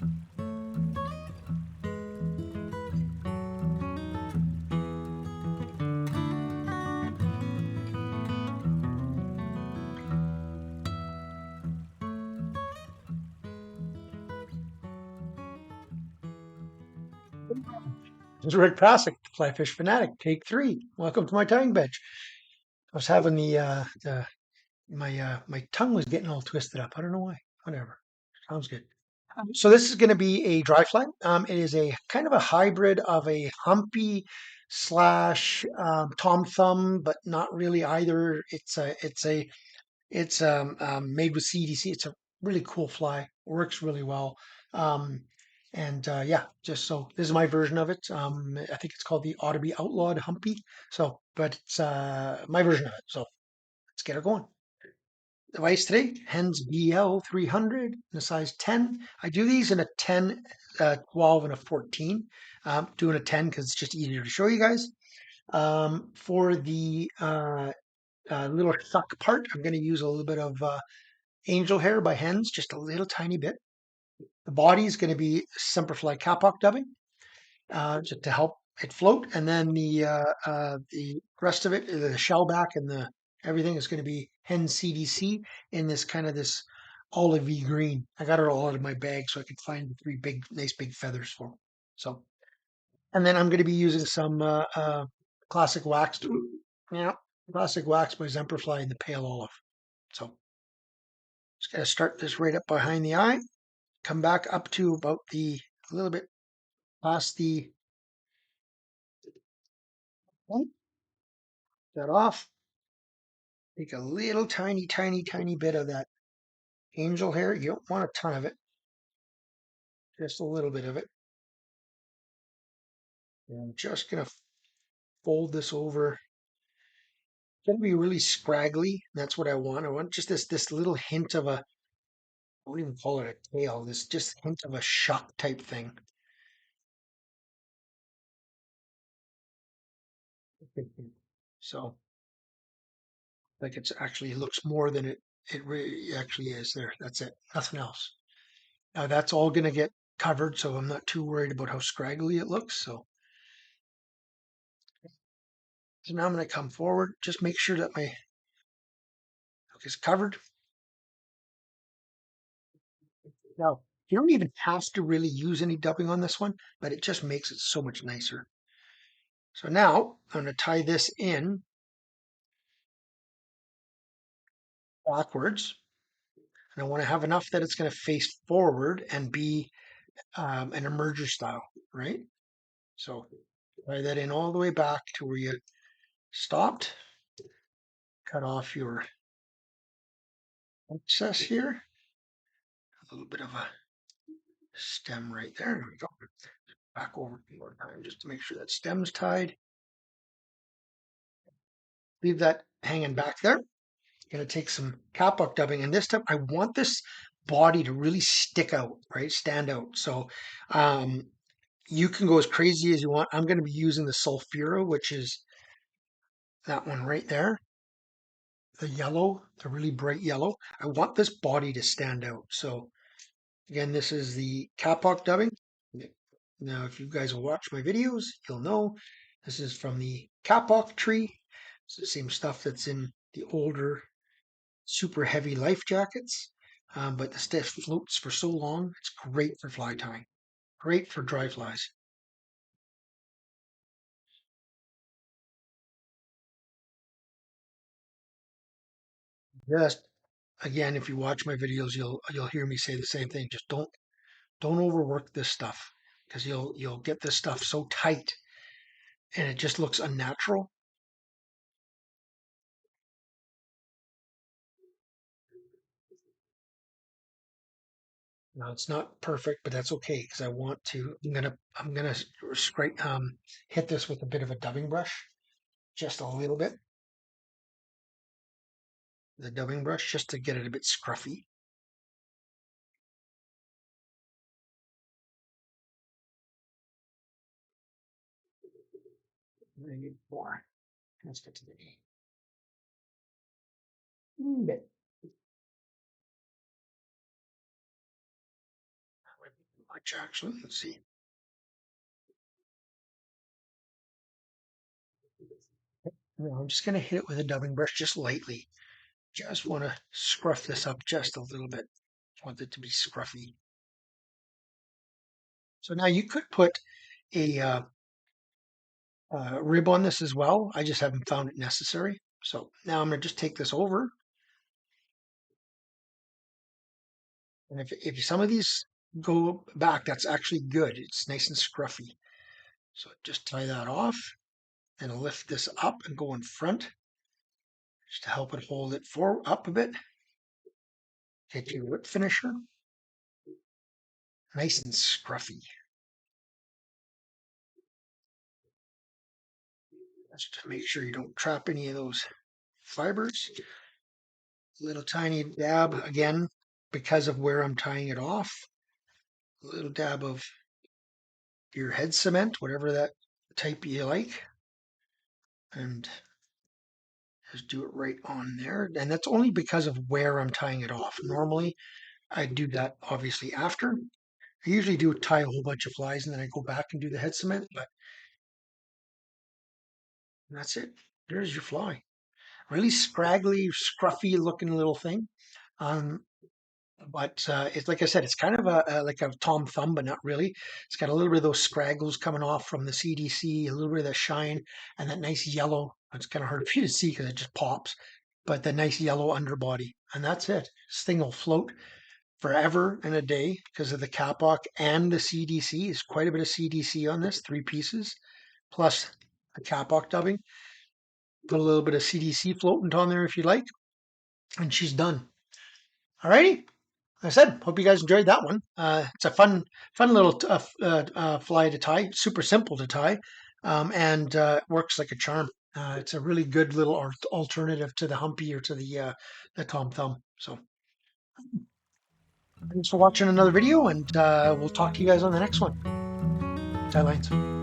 This is Rick Passek, FlyFish Fanatic, take 3. Welcome to my tying bench. I was having my tongue was getting all twisted up. I don't know why. Whatever. Sounds good. So this is going to be a dry fly. It is a kind of a hybrid of a Humpy slash Tom Thumb, but not really either. It's made with CDC. It's a really cool fly. Works really well. Um, and yeah, just so this is my version of it. I think it's called the Ought to Be Outlawed Humpy. So, but it's my version of it. So let's get her going. Device today, Hends BL245N in a size 10. I do these in a 10, 12, and a 14. Doing a 10 because it's just easier to show you guys. For the little suck part, I'm going to use a little bit of angel hair by Hens, just a little tiny bit. The body is going to be Semperfli Kapok dubbing, just to help it float, and then the rest of it, the shell back and the everything is going to be Hens CDC in this kind of this olivey green. I got it all out of my bag so I could find the 3 big, nice big feathers for them. So, and then I'm going to be using some classic wax, yeah, classic wax by Semperfli in the pale olive. So, just got to start this right up behind the eye. Come back up to about a little bit past the point. That off. Take a little tiny, tiny, tiny bit of that angel hair. You don't want a ton of it, just a little bit of it. And I'm just gonna fold this over. It's gonna be really scraggly. That's what I want. I want just this little hint of a, I won't even call it a tail. This just hint of a shock type thing. So like it's actually looks more than it really actually is there. That's it. Nothing else. Now that's all going to get covered, so I'm not too worried about how scraggly it looks. So now I'm going to come forward, just make sure that my hook is covered. Now, you don't even have to really use any dubbing on this one, but it just makes it so much nicer. So now I'm going to tie this in backwards. And I want to have enough that it's going to face forward and be an emerger style, right? So tie that in all the way back to where you stopped. Cut off your excess here. A little bit of a stem right there. There we go. Back over one more time just to make sure that stem's tied. Leave that hanging back there. Going to take some Kapok dubbing, and this time I want this body to really stick out, right? Stand out. So you can go as crazy as you want. I'm going to be using the Sulfura, which is that one right there. The yellow, the really bright yellow. I want this body to stand out. So again, this is the Kapok dubbing. Now, if you guys will watch my videos, you'll know this is from the Kapok tree. It's the same stuff that's in the older super heavy life jackets, but the stuff floats for so long. It's great for fly tying, great for dry flies. Just again, if you watch my videos, you'll hear me say the same thing. Just don't overwork this stuff because you'll get this stuff so tight and it just looks unnatural. Now it's not perfect, but that's okay because I want to. I'm gonna scrape hit this with a bit of a dubbing brush, just a little bit. The dubbing brush just to get it a bit scruffy. I need more. Let's get to the A. Bit. Much actually. Let's see. No, I'm just going to hit it with a dubbing brush just lightly. Just want to scruff this up just a little bit. Just want it to be scruffy. So now you could put a rib on this as well. I just haven't found it necessary. So now I'm going to just take this over. And if some of these go back, that's actually good. It's nice and scruffy. So just tie that off and lift this up and go in front just to help it hold it up a bit. Get your whip finisher. Nice and scruffy. Just to make sure you don't trap any of those fibers. Little tiny dab again because of where I'm tying it off. A little dab of your head cement, whatever that type you like, and just do it right on there. And that's only because of where I'm tying it off. Normally, I do that obviously after. I usually do tie a whole bunch of flies and then I go back and do the head cement, but that's it. There's your fly. Really scraggly, scruffy looking little thing. Um, but it's like I said, it's kind of like a Tom Thumb, but not really. It's got a little bit of those scraggles coming off from the CDC, a little bit of that shine, and that nice yellow. It's kind of hard for you to see because it just pops, but the nice yellow underbody, and that's it. This thing will float forever and a day because of the Kapok and the CDC. There's quite a bit of CDC on this, 3 pieces, plus a Kapok dubbing. Put a little bit of CDC floating on there if you like, and she's done. Alrighty. Like I said, hope you guys enjoyed that one. It's a fun little fly to tie. Super simple to tie, and works like a charm. It's a really good little alternative to the Humpy or to the Tom Thumb. So thanks for watching another video, and we'll talk to you guys on the next one. Tie lines.